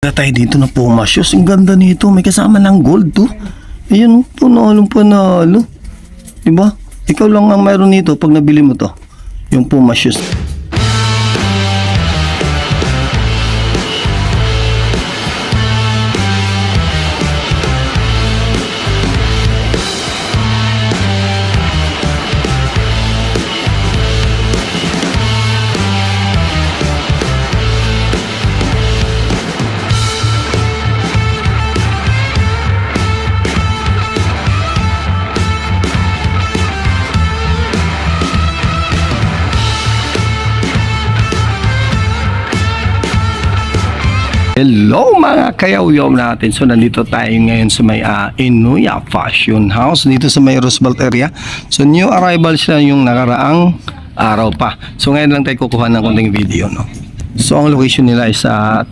Na tayo dito na Puma shoes. Ang ganda nito. May kasama ng gold to. Ayan, panalo. Diba? Ikaw lang ang mayroon nito pag nabili mo to. Yung Puma shoes. Hello mga kayaw-yaw natin. So nandito tayo ngayon sa may Inuya Fashion House dito sa may Roosevelt area. So new arrival siya yung nakaraang araw pa. So ngayon lang tayo kukuha ng konting video, no. So ang location nila is at